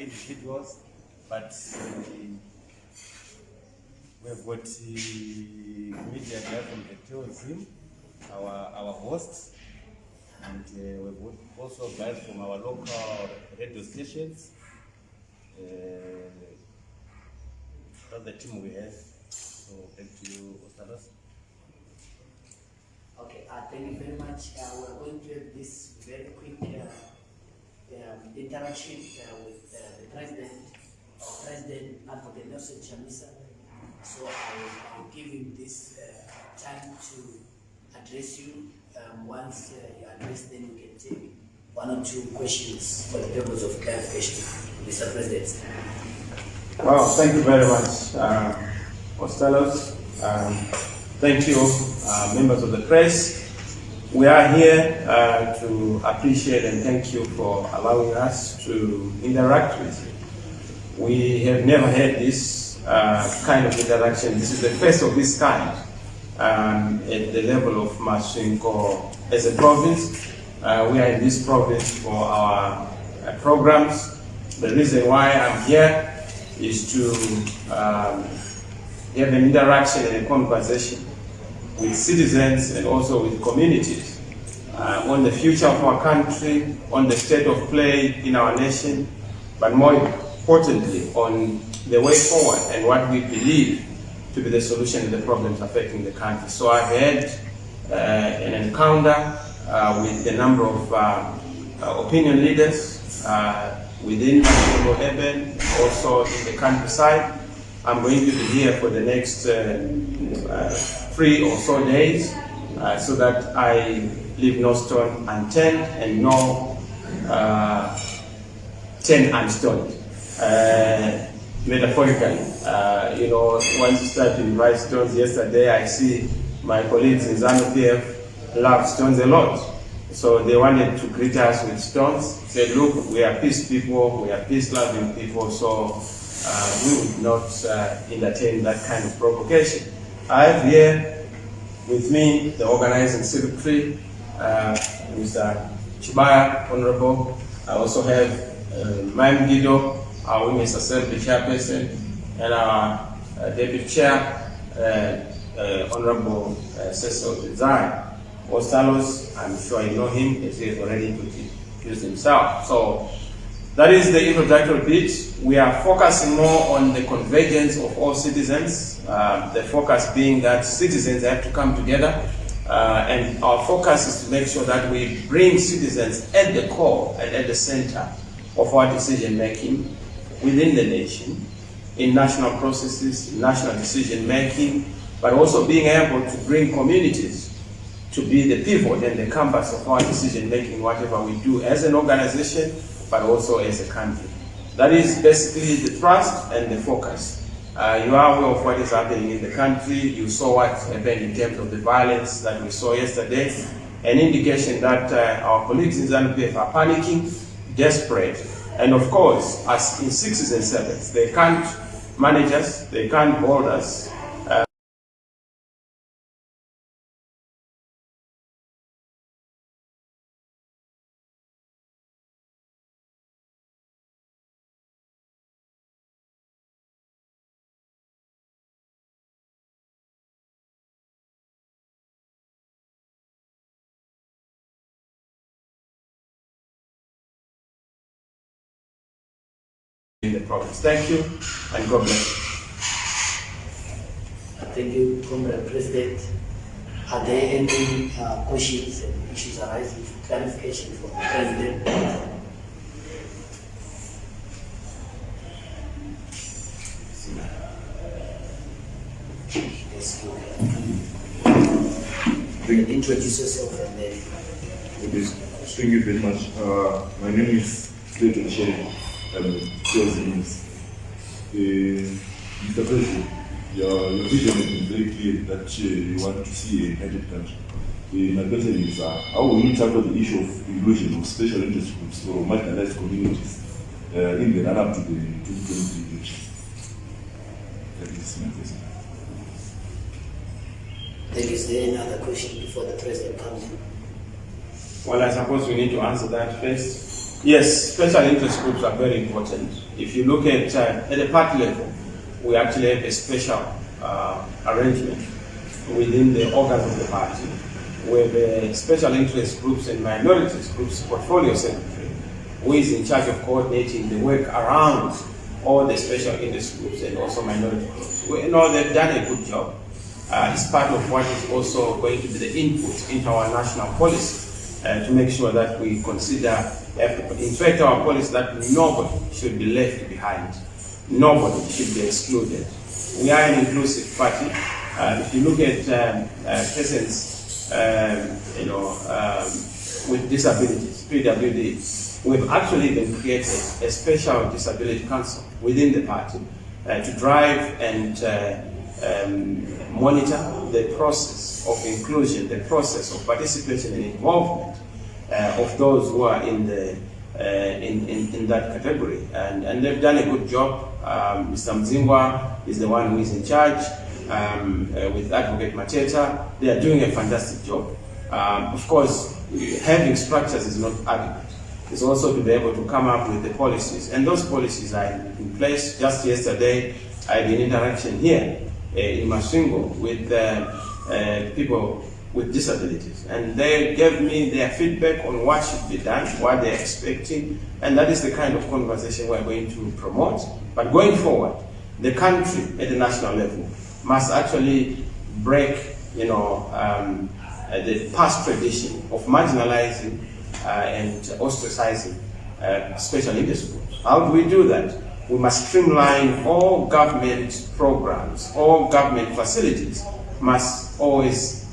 individuals, but we have got media guy from the tourism, our hosts, and we've got also guys from our local radio stations. That's the team we have. So back to you, Ostalos. Okay, thank you very much. We're going to have this very quick interaction with the President, Advocate Nelson Chamisa. So I'll give him this time to address you. Once you address, then we can take one or two questions for the purpose of clarification. Mr. President. Well, thank you very much, Ostalos. Thank you, members of the press. We are here to appreciate and thank you for allowing us to interact with you. We have never had this kind of interaction. This is the first of this kind at the level of Masvingo as a province. We are in this province for our programs. The reason why I'm here is to have an interaction and a conversation with citizens and also with communities on the future of our country, on the state of play in our nation, but more importantly on the way forward and what we believe to be the solution to the problems affecting the country. So I've had an encounter with a number of opinion leaders within Masvingo urban, also in the countryside. I'm going to be here for the next 3 or so days so that I leave no stone unturned and no turn unstoned. Metaphorically, you know, once you start to invite stones, yesterday I see my colleagues in Zanu PF love stones a lot. So they wanted to greet us with stones, said, look, we are peace people, we are peace-loving people, so we would not entertain that kind of provocation. I have here with me the organizing secretary, Mr. Chibaya, Honorable. I also have Masvingo, our Women's Assembly chairperson, and our deputy chair, Honorable Cecil Zanu. Ostalos, I'm sure you know him, as he has already introduced himself. So that is the introductory bit. We are focusing more on the convergence of all citizens, the focus being that citizens have to come together, and our focus is to make sure that we bring citizens at the core and at the center of our decision making within the nation, in national processes, in national decision making, but also being able to bring communities to be the pivot and the compass of our decision making, whatever we do as an organization, but also as a country. That is basically the thrust and the focus. You are aware of what is happening in the country. You saw what happened in terms of the violence that we saw yesterday, an indication that our colleagues in Zanu PF are panicking, desperate, and of course, as in 6s and 7s, they can't manage us, they can't hold us. In the province. Thank you, and God bless you. Thank you, Comrade President. Are there any questions and issues arising for clarification from the President? Yes, you can introduce yourself and then. Thank you very much. My name is Clayton Sherry. Mr. President, your vision has been very clear that you want to see a united country. My question is, how will you tackle the issue of inclusion of special interest groups or marginalized communities in the run-up to the 2023 election? That is my question. Is there any other question before the President comes in? Well, I suppose we need to answer that first. Yes, special interest groups are very important. If you look at the party level, we actually have a special arrangement within the organs of the party, where the special interest groups and minorities groups portfolio secretary, who is in charge of coordinating the work around all the special interest groups and also minority groups. We know they've done a good job. It's part of what is also going to be the input into our national policy to make sure that we consider everybody. In fact, our policy that nobody should be left behind. Nobody should be excluded. We are an inclusive party. If you look at persons, with disabilities, PWD, we've actually even created a special disability council within the party to drive and monitor the process of inclusion, the process of participation and involvement of those who are in the in that category, and they've done a good job. Mr. Masvingo is the one who is in charge with Advocate Mateta. They are doing a fantastic job. Of course, having structures is not adequate. It's also to be able to come up with the policies, and those policies are in place. Just yesterday, I had an interaction here in Masvingo with people with disabilities, and they gave me their feedback on what should be done, what they're expecting, and that is the kind of conversation we're going to promote. But going forward, the country at the national level must actually break, the past tradition of marginalizing and ostracizing special interest groups. How do we do that? We must streamline all government programs, all government facilities must always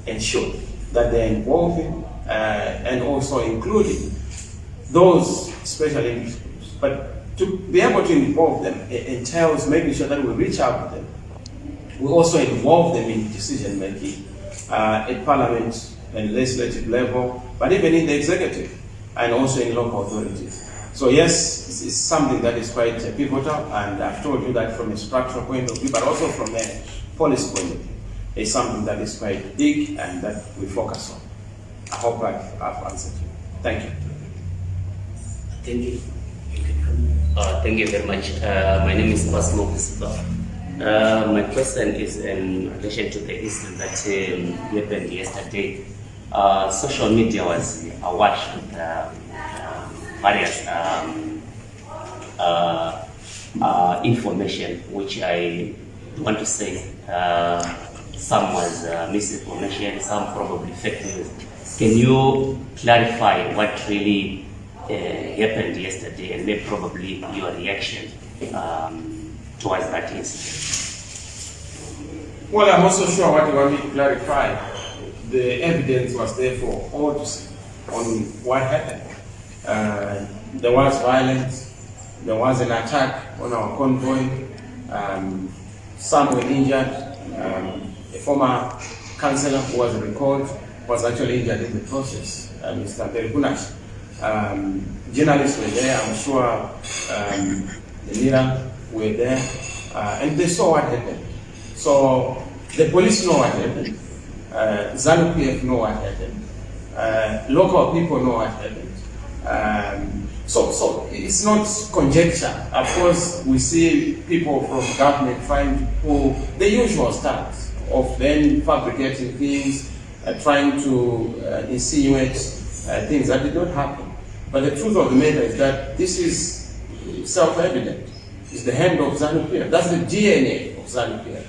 ensure that they're involving and also including those special interest groups. But to be able to involve them entails making sure that we reach out to them. We also involve them in decision making at parliament and legislative level, but even in the executive and also in local authorities. So yes, it's something that is quite pivotal, and I've told you that from a structural point of view, but also from a policy point of view. It's something that is quite big and that we focus on. I hope I've answered you. Thank you. Thank you. Thank you very much. My name is Masvingo. My question is in relation to the incident that happened yesterday. Social media was awash with various information, which I want to say some was misinformation, some probably fake news. Can you clarify what really happened yesterday, and maybe probably your reaction towards that incident? Well, I'm also sure what you want me to clarify. The evidence was there for all to see on what happened. There was violence, there was an attack on our convoy, some were injured. A former councillor who was recalled was actually injured in the process, Mr. Bergunash. Journalists were there, I'm sure the media were there, and they saw what happened. So the police know what happened, Zanu PF know what happened, local people know what happened. So it's not conjecture. Of course, we see people from government trying to pull the usual stance of then fabricating things, trying to insinuate things that did not happen. But the truth of the matter is that this is self-evident. It's the hand of Zanu PF. That's the DNA of Zanu PF.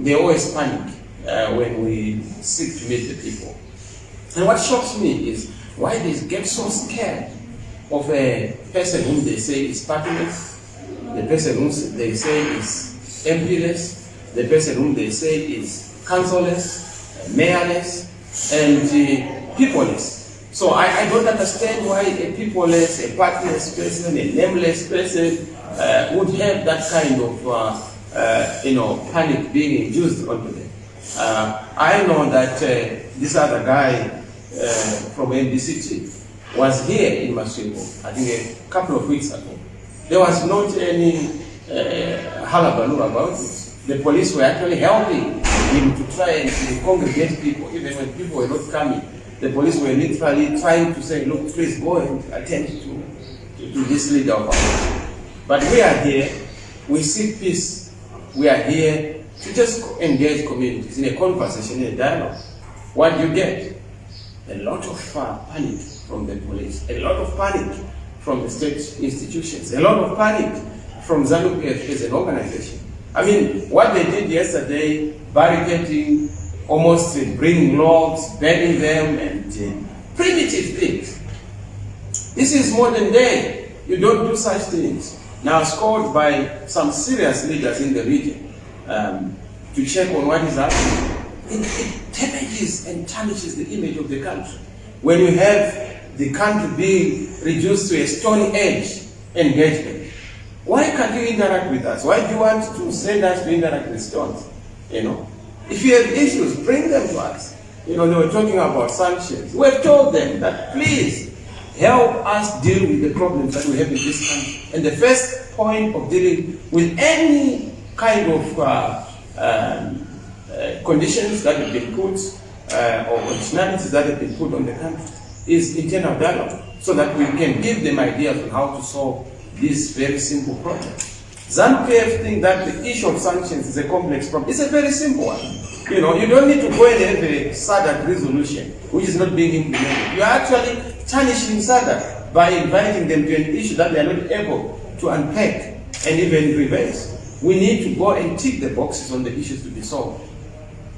They always panic when we seek to meet the people. And what shocks me is why they get so scared of a person whom they say is partyless, the person whom they say is MP-less, the person whom they say is councilless, mayorless, and peopleless. So I don't understand why a peopleless, a partyless person, a nameless person would have that kind of panic being induced onto them. I know that this other guy from NDCT was here in Masvingo, I think a couple of weeks ago. There was not any hullabaloo about it. The police were actually helping him to try and congregate people, even when people were not coming. the police were literally trying to say, look, please go and attend to this leader of ours. But we are here, we seek peace. We are here to just engage communities in a conversation, in a dialogue. What do you get? A lot of panic from the police, a lot of panic from the state institutions, a lot of panic from Zanu PF as an organization. I mean, what they did yesterday, barricading, almost bringing logs, burning them, and primitive things. This is modern day. You don't do such things. Now scored by some serious leaders in the region to check on what is happening. It damages and tarnishes the image of the country. When you have the country being reduced to a stone age engagement, why can't you interact with us? Why do you want to send us to interact with stones? You know, if you have issues, bring them to us. You know, they were talking about sanctions. We have told them that please help us deal with the problems that we have in this country. And the first point of dealing with any kind of conditions that have been put or conditionalities that have been put on the country is internal dialogue, so that we can give them ideas on how to solve this very simple problem. Zanu PF think that the issue of sanctions is a complex problem. It's a very simple one. You know, you don't need to go and have a SADC resolution which is not being implemented. You are actually tarnishing SADC by inviting them to an issue that they are not able to unpack and even reverse. We need to go and tick the boxes on the issues to be solved.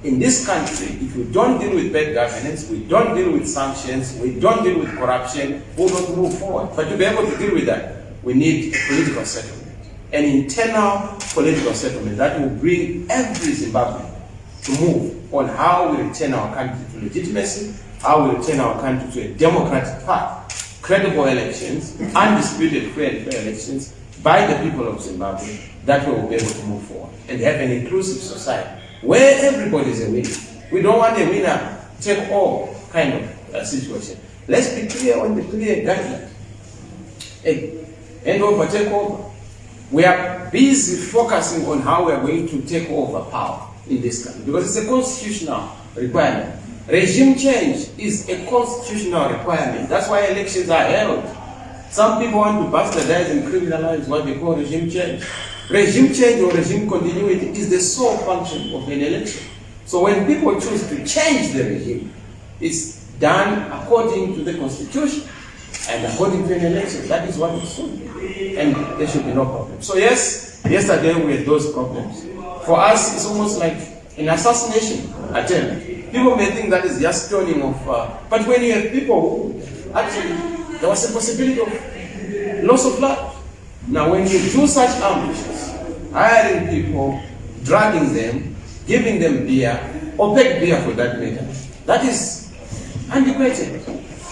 In this country, if we don't deal with bad governance, we don't deal with sanctions, we don't deal with corruption, we will not move forward. But to be able to deal with that, we need a political settlement, an internal political settlement that will bring every Zimbabwean to move on how we return our country to legitimacy, how we return our country to a democratic path, credible elections, undisputed free and fair elections by the people of Zimbabwe, that we will be able to move forward and have an inclusive society where everybody is a winner. We don't want a winner take all kind of situation. Let's be clear on the clear guideline. Hand over, take over. We are busy focusing on how we are going to take over power in this country because it's a constitutional requirement. Regime change is a constitutional requirement. That's why elections are held. Some people want to bastardize and criminalize what they call regime change. Regime change or regime continuity is the sole function of an election. So when people choose to change the regime, it's done according to the constitution and according to an election. That is what it should be. And there should be no problem. So yes, yesterday we had those problems. For us, it's almost like an assassination attempt. People may think that is just stoning of, but when you have people who actually, there was a possibility of loss of life. Now when you do such ambushes, hiring people, dragging them, giving them beer, or beg beer for that matter, that is antiquated,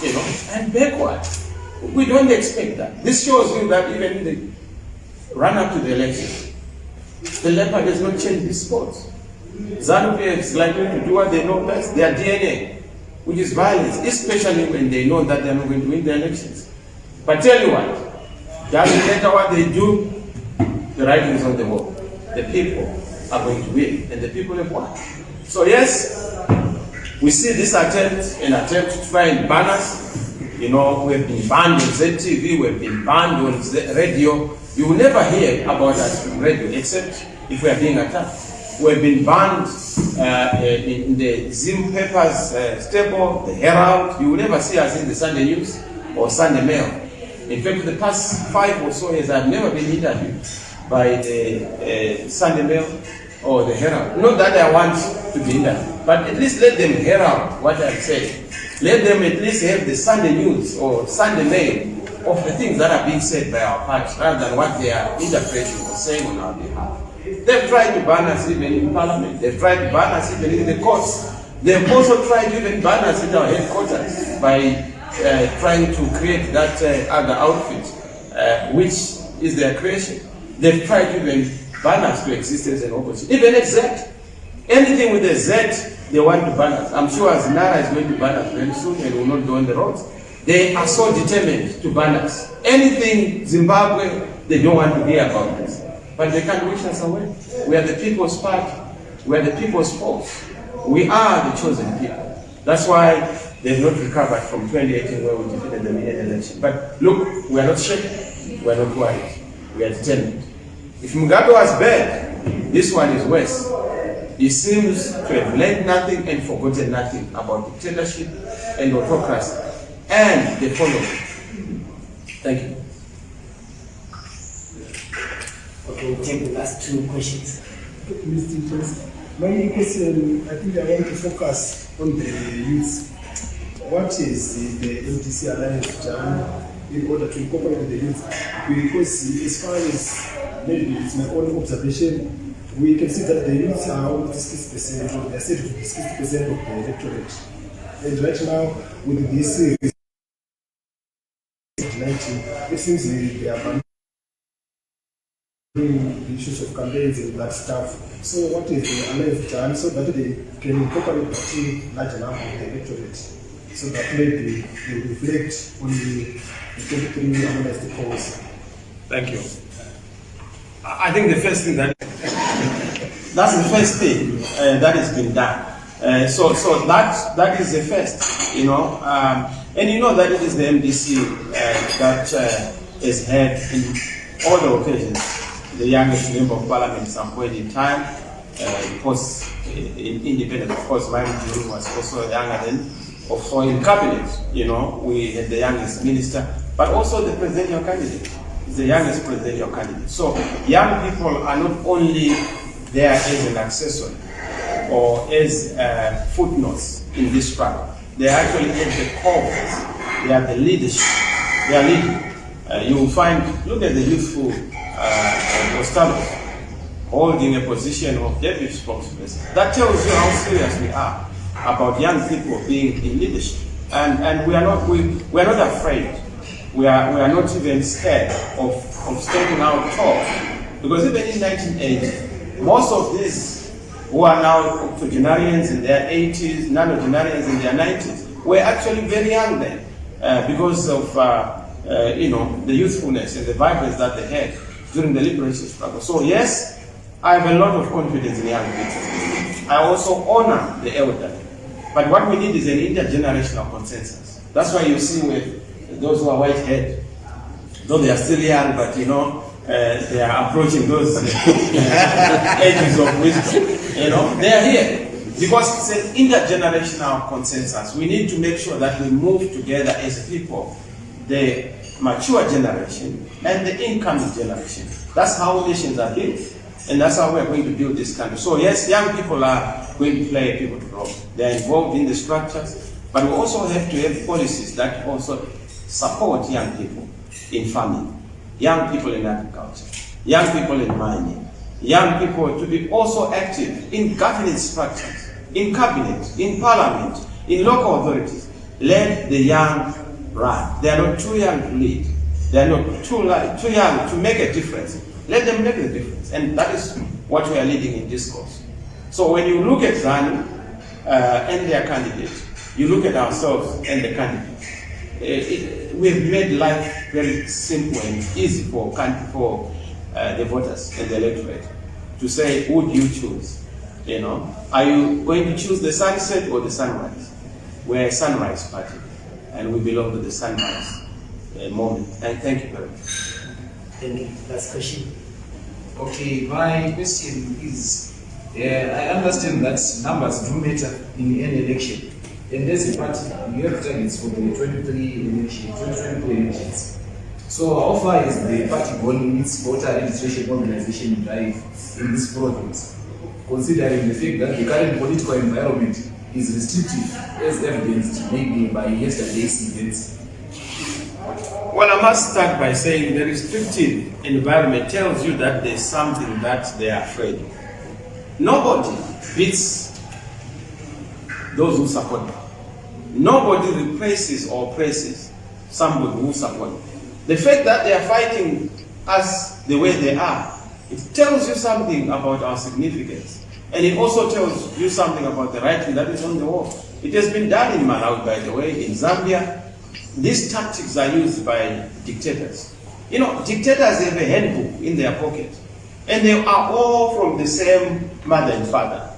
you know, and backward. We don't expect that. This shows you that even in the run up to the election, the leopard has not changed his spots. Zanu PF is likely to do what they know best, their DNA, which is violence, especially when they know that they are not going to win the elections. But tell you what, doesn't matter what they do, the writing is on the wall. The people are going to win, and the people have won. So yes, we see this attempt, an attempt to try and ban us. You know, we've been banned on ZTV, we've been banned on radio. You will never hear about us on radio, except if we are being attacked. We've been banned in the Zim papers staple, the Herald. You will never see us in the Sunday News or Sunday Mail. In fact, the past 5 or so years, I've never been interviewed by the Sunday Mail or the Herald. Not that I want to be interviewed, but at least let them herald what I'm saying. Let them at least have the Sunday News or Sunday Mail of the things that are being said by our party, rather than what they are interpreting or saying on our behalf. They've tried to ban us even in Parliament. They've tried to ban us even in the courts. They've also tried to even ban us in our headquarters by trying to create that other outfit, which is their creation. They've tried to even ban us to exist as an opposition. Even at Z. Anything with a Z, they want to ban us. I'm sure Zinara is going to ban us very soon and will not go on the roads. They are so determined to ban us. Anything Zimbabwe, they don't want to hear about us. But they can't wish us away. We are the people's party. We are the people's force. We are the chosen people. That's why they've not recovered from 2018 where we defeated them in an election. But look, we are not shaken, we are not worried, we are determined. If Mugabe was bad, this one is worse. He seems to have learned nothing and forgotten nothing about dictatorship and autocracy and the following. Thank you. Okay, we'll take the last two questions. Mr. President, my question, I think I want to focus on the youth. What is the MDC Alliance done in order to incorporate the youth? Because as far as maybe it's my own observation, we can see that the youth are almost 60%, or they are said to be 60% of the electorate. And right now, with this COVID-19, it seems they are the issues of campaigns and that stuff. So what is the Alliance done so that they can incorporate that large number of the electorate, so that maybe they will reflect on the 23 amnesty calls? Thank you. I think the first thing that's the first thing that has been done. So that is the first, you know, and you know that it is the MDC that has had in all the occasions the youngest member of parliament at some point in time, independent, of course, mind you, was also younger than, also in cabinet, you know, we had the youngest minister, but also the presidential candidate, is the youngest presidential candidate. So young people are not only there as an accessory or as footnotes in this struggle, they are actually at the core of this. They are the leadership, they are leading. You will find, look at the youthful Costalos holding a position of deputy spokesperson. That tells you how serious we are about young people being in leadership. And we are not afraid. We are not even scared of stepping out tall. Because even in 1980, most of these who are now octogenarians in their 80s, nonagenarians in their 90s, were actually very young then because of you know, the youthfulness and the vibrance that they had during the liberation struggle. So yes, I have a lot of confidence in young people. I also honor the elderly. But what we need is an intergenerational consensus. That's why you see with those who are white-haired, though they are still young, but you know, they are approaching those ages of wisdom. You know, they are here. Because it's an intergenerational consensus. We need to make sure that we move together as a people, the mature generation and the incoming generation. That's how nations are built, and that's how we're going to build this country. So yes, young people are going to play a pivotal role. They're involved in the structures, but we also have to have policies that also support young people in farming, young people in agriculture, young people in mining, young people to be also active in governance structures, in cabinet, in parliament, in local authorities. Let the young run. They are not too young to lead. They are not too young to make a difference. Let them make a difference. And that is what we are leading in discourse. So when you look at Zanu and their candidate, you look at ourselves and the candidate. We've made life very simple and easy for the voters and the electorate to say, who do you choose? You know, are you going to choose the sunset or the sunrise? We're a sunrise party, and we belong to the sunrise moment. And thank you very much. Thank you. Last question. Okay, my question is, I understand that numbers do matter in any election. And as a party, you have targets for the 2023 elections. So how far is the party gone in its voter registration organization drive in this province, considering the fact that the current political environment is restrictive, as evidenced maybe by yesterday's events? Well, I must start by saying the restrictive environment tells you that there's something that they are afraid of. Nobody beats those who support them. Nobody replaces or praises somebody who supports them. The fact that they are fighting us the way they are, it tells you something about our significance. And it also tells you something about the writing that is on the wall. It has been done in Malawi, by the way, in Zambia. These tactics are used by dictators. You know, dictators have a handbook in their pocket. And they are all from the same mother and father.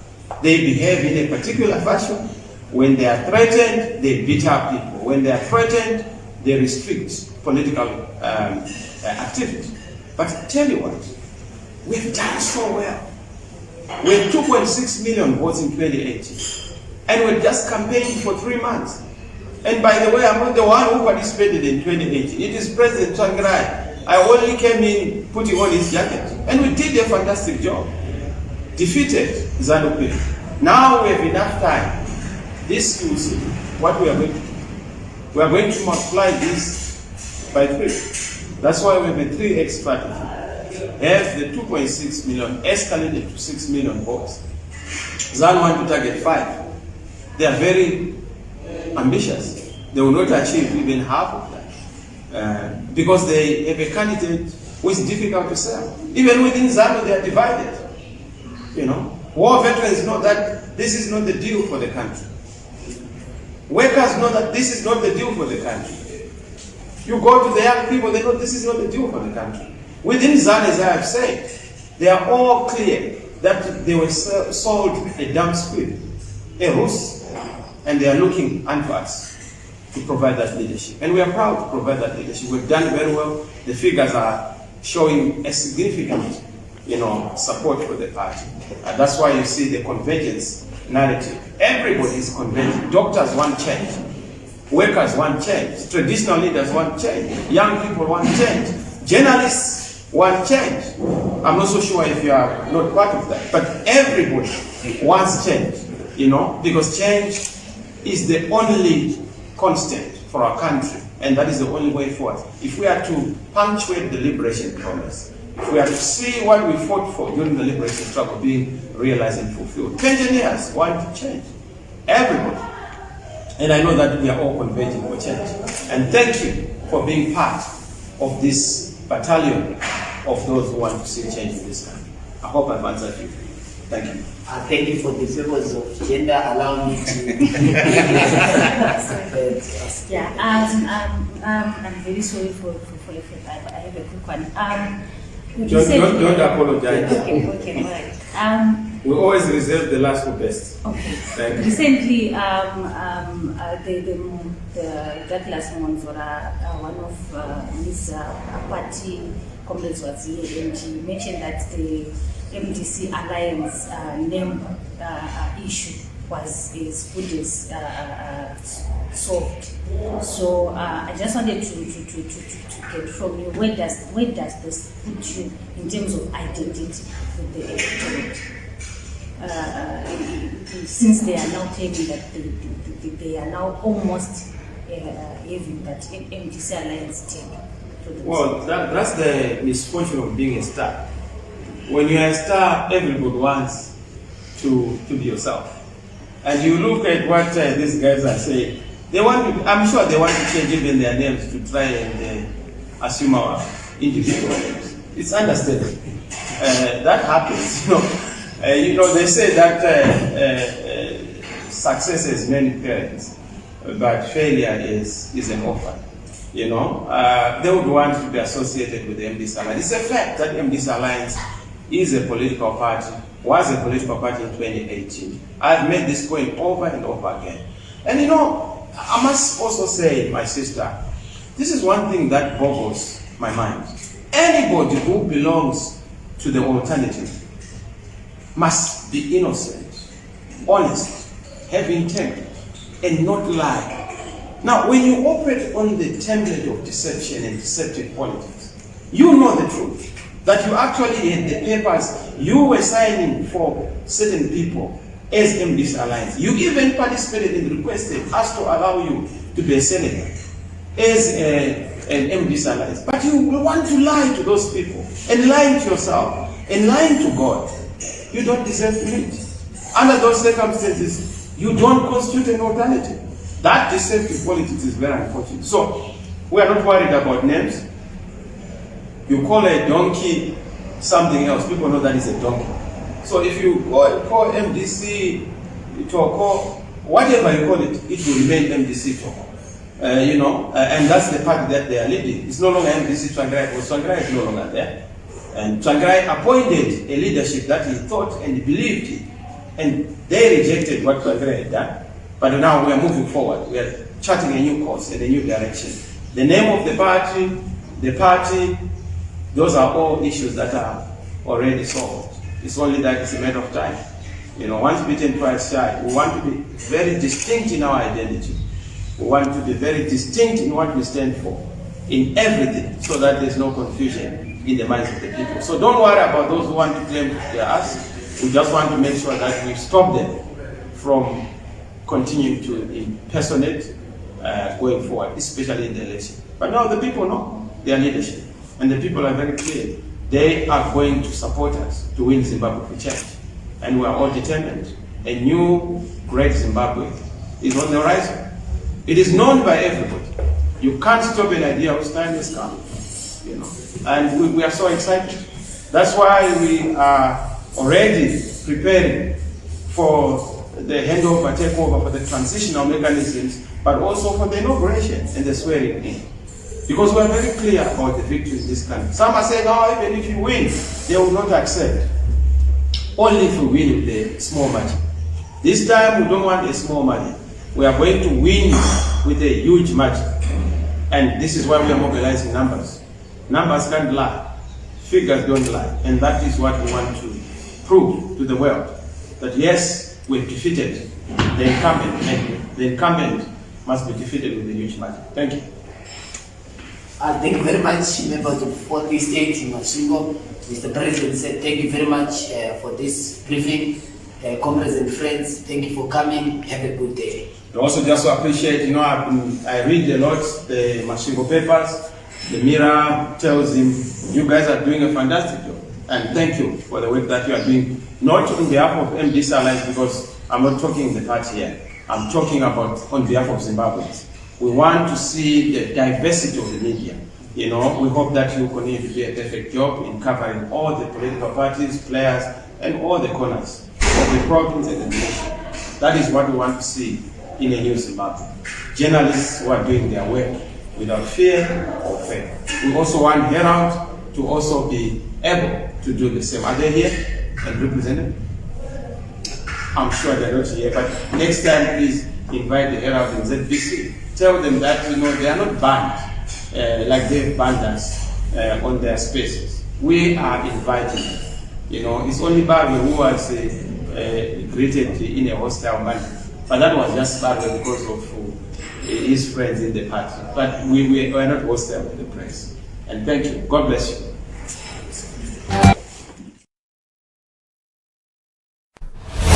They behave in a particular fashion. When they are threatened, they beat up people. When they are threatened, they restrict political activity. But tell you what, we've done so well. We had 2.6 million votes in 2018, and we're just campaigning for 3 months. And by the way, I'm not the one who participated in 2018. It is President Tsvangirai. I only came in putting on his jacket, and we did a fantastic job. Defeated Zanu PF. Now we have enough time. This you will see what we are going to do. We are going to multiply this by 3. That's why we have a 3x strategy. Have the 2.6 million escalated to 6 million votes. Zanu want to target 5. They are very ambitious. They will not achieve even half of that because they have a candidate who is difficult to sell. Even within Zanu, they are divided. You know, war veterans know that this is not the deal for the country. Workers know that this is not the deal for the country. You go to the young people, they know this is not the deal for the country. Within Zanu, as I have said, they are all clear that they were sold a damn squid, a Rus, and they are looking unto us to provide that leadership. And we are proud to provide that leadership. We've done very well. The figures are showing a significant, support for the party. And that's why you see the convergence narrative. Everybody is converging. Doctors want change. Workers want change. Traditional leaders want change. Young people want change. Journalists want change. I'm not so sure if you are not part of that, but everybody wants change, because change is the only constant for our country, and that is the only way forward. If we are to punctuate the liberation promise, if we are to see what we fought for during the liberation struggle being realized and fulfilled, pensioners want to change. Everybody. And I know that we are all converging for change. And thank you for being part of this battalion of those who want to see change in this country. I hope I've answered you. Thank you. Thank you for the favors of gender. Allow me to. I'm very sorry for I have a quick one. Don't apologize. Okay, all right. We always reserve the last for best. Okay. Thank you. Recently, the Douglas Monzora, one of his party comrades was here, and he mentioned that the MDC Alliance name issue was as good as solved. So I just wanted to get from you, where does this put you in terms of identity with the electorate? Since they are now claiming that they are now almost having that MDC Alliance take. Well, that's the misfortune of being a star. When you are a star, everybody wants to be yourself. And you look at what these guys are saying. I'm sure they want to change even their names to try and assume our individual names. It's understandable. That happens. They say that success has many parents, but failure is an orphan. They would want to be associated with the MDC Alliance. It's a fact that MDC Alliance is a political party, was a political party in 2018. I've made this point over and over again. And I must also say, my sister, this is one thing that boggles my mind. Anybody who belongs to the alternative must be innocent, honest, have integrity, and not lie. Now, when you operate on the template of deception and deceptive politics, you know the truth. That you actually had the papers, you were signing for certain people as MDC Alliance. You even participated in the request asked to allow you to be a senator as an MDC Alliance. But you want to lie to those people, and lying to yourself, and lying to God. You don't deserve to meet. Under those circumstances, you don't constitute an alternative. That deceptive politics is very unfortunate. So, we are not worried about names. You call a donkey something else, people know that is a donkey. So if you call MDC Toko, whatever you call it, it will remain MDC Toko. And that's the party that they are leading. It's no longer MDC Tsvangirai, because Tsvangirai is no longer there. And Tsvangirai appointed a leadership that he thought and believed in. And they rejected what Tsvangirai had done. But now we are moving forward. We are charting a new course and a new direction. The name of the party, those are all issues that are already solved. It's only that it's a matter of time. You know, once beaten, twice shy. We want to be very distinct in our identity. We want to be very distinct in what we stand for, in everything, so that there's no confusion in the minds of the people. So don't worry about those who want to claim they're us. We just want to make sure that we stop them from continuing to impersonate going forward, especially in the election. But now the people know their leadership, and the people are very clear. They are going to support us to win Zimbabwe for change. And we are all determined. A new great Zimbabwe is on the horizon. It is known by everybody. You can't stop an idea whose time has come. You know, and we are so excited. That's why we are already preparing for the handover, takeover, for the transitional mechanisms, but also for the inauguration and the swearing in. Because we are very clear about the victory in this country. Some are saying, oh, even if you win, they will not accept. Only if we win with a small margin. This time we don't want a small margin. We are going to win with a huge margin. And this is why we are mobilizing numbers. Numbers can't lie. Figures don't lie. And that is what we want to prove to the world. That yes, we've defeated the incumbent, and the incumbent must be defeated with a huge margin. Thank you. Thank you very much, members of 40 State in Masvingo. Mr. President said thank you very much for this briefing. Comrades and friends, thank you for coming. Have a good day. I also just appreciate, you know, I read a lot the Masvingo papers. The Mirror tells him, you guys are doing a fantastic job. And thank you for the work that you are doing. Not on behalf of MDC Alliance, because I'm not talking the party here. I'm talking about on behalf of Zimbabweans. We want to see the diversity of the media. You know, we hope that you continue to do a perfect job in covering all the political parties, players, and all the corners of the province and the nation. That is what we want to see in a new Zimbabwe. Journalists who are doing their work without fear or favor. We also want Herald to also be able to do the same. Are they here and represented? I'm sure they're not here, but next time please invite the Herald and ZBC. Tell them that, you know, they are not banned like they've banned us on their spaces. We are inviting them. You know, it's only Barbe who was greeted in a hostile manner. But that was just Barbe because of his friends in the party. But we are not hostile with the press. And thank you. God bless you.